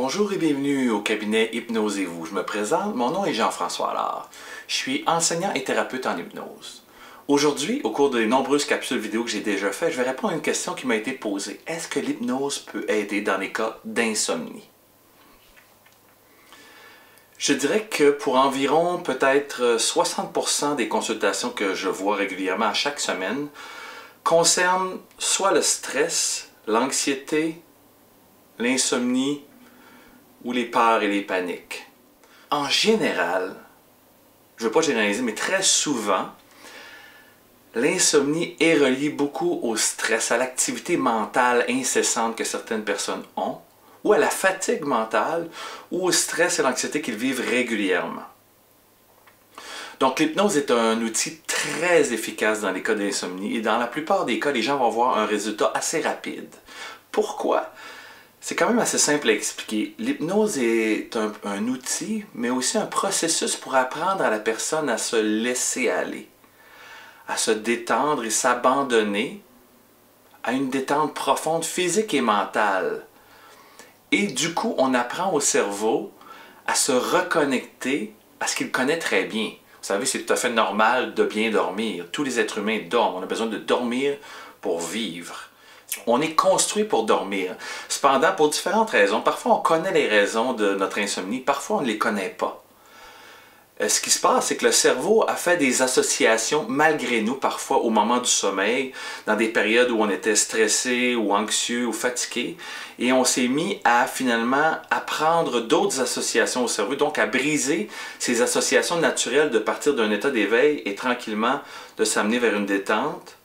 Bonjour et bienvenue au cabinet Hypnosez-vous. Je me présente, mon nom est Jean-François Allard. Je suis enseignant et thérapeute en hypnose. Aujourd'hui, au cours des nombreuses capsules vidéo que j'ai déjà faites, je vais répondre à une question qui m'a été posée. Est-ce que l'hypnose peut aider dans les cas d'insomnie? Je dirais que pour environ peut-être 60% des consultations que je vois régulièrement à chaque semaine concernent soit le stress, l'anxiété, l'insomnie ou les peurs et les paniques. En général, je ne veux pas généraliser, mais très souvent, l'insomnie est reliée beaucoup au stress, à l'activité mentale incessante que certaines personnes ont, ou à la fatigue mentale, ou au stress et l'anxiété qu'ils vivent régulièrement. Donc l'hypnose est un outil très efficace dans les cas d'insomnie, et dans la plupart des cas, les gens vont avoir un résultat assez rapide. Pourquoi? C'est quand même assez simple à expliquer. L'hypnose est un outil, mais aussi un processus pour apprendre à la personne à se laisser aller, à se détendre et s'abandonner à une détente profonde physique et mentale. Et du coup, on apprend au cerveau à se reconnecter à ce qu'il connaît très bien. Vous savez, c'est tout à fait normal de bien dormir. Tous les êtres humains dorment. On a besoin de dormir pour vivre. On est construit pour dormir. Cependant, pour différentes raisons, parfois on connaît les raisons de notre insomnie, parfois on ne les connaît pas. Ce qui se passe, c'est que le cerveau a fait des associations malgré nous, parfois au moment du sommeil, dans des périodes où on était stressé ou anxieux ou fatigué, et on s'est mis à finalement apprendre d'autres associations au cerveau, donc à briser ces associations naturelles de partir d'un état d'éveil et tranquillement de s'amener vers une détente.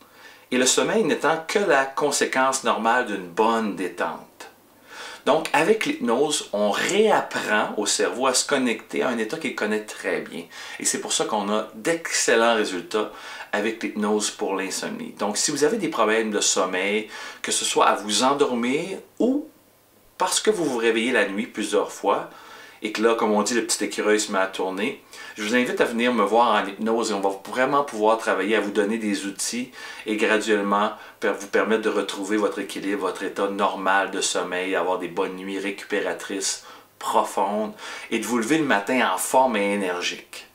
Et le sommeil n'étant que la conséquence normale d'une bonne détente. Donc, avec l'hypnose, on réapprend au cerveau à se connecter à un état qu'il connaît très bien. Et c'est pour ça qu'on a d'excellents résultats avec l'hypnose pour l'insomnie. Donc, si vous avez des problèmes de sommeil, que ce soit à vous endormir ou parce que vous vous réveillez la nuit plusieurs fois, et que là, comme on dit, le petit écureuil se met à tourner, je vous invite à venir me voir en hypnose et on va vraiment pouvoir travailler à vous donner des outils et graduellement vous permettre de retrouver votre équilibre, votre état normal de sommeil, avoir des bonnes nuits récupératrices, profondes et de vous lever le matin en forme et énergique.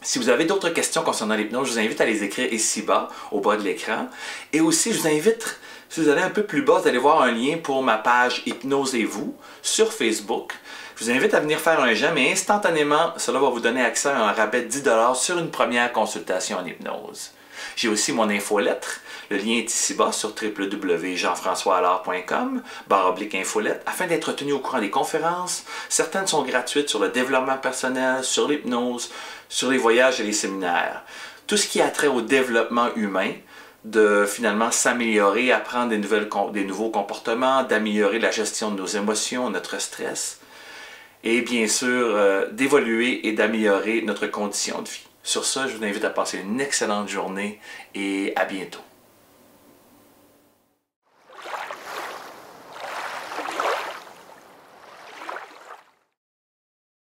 Si vous avez d'autres questions concernant l'hypnose, je vous invite à les écrire ici-bas, au bas de l'écran. Et aussi, je vous invite, si vous allez un peu plus bas, vous allez voir un lien pour ma page Hypnosez-vous sur Facebook. Je vous invite à venir faire un j'aime et instantanément, cela va vous donner accès à un rabais de 10 $ sur une première consultation en hypnose. J'ai aussi mon infolettre. Le lien est ici-bas sur www.jeanfrançoisalard.com/infolettre afin d'être tenu au courant des conférences. Certaines sont gratuites sur le développement personnel, sur l'hypnose, sur les voyages et les séminaires. Tout ce qui a trait au développement humain, de finalement s'améliorer, apprendre des nouveaux comportements, d'améliorer la gestion de nos émotions, notre stress, et bien sûr d'évoluer et d'améliorer notre condition de vie. Sur ça, je vous invite à passer une excellente journée et à bientôt.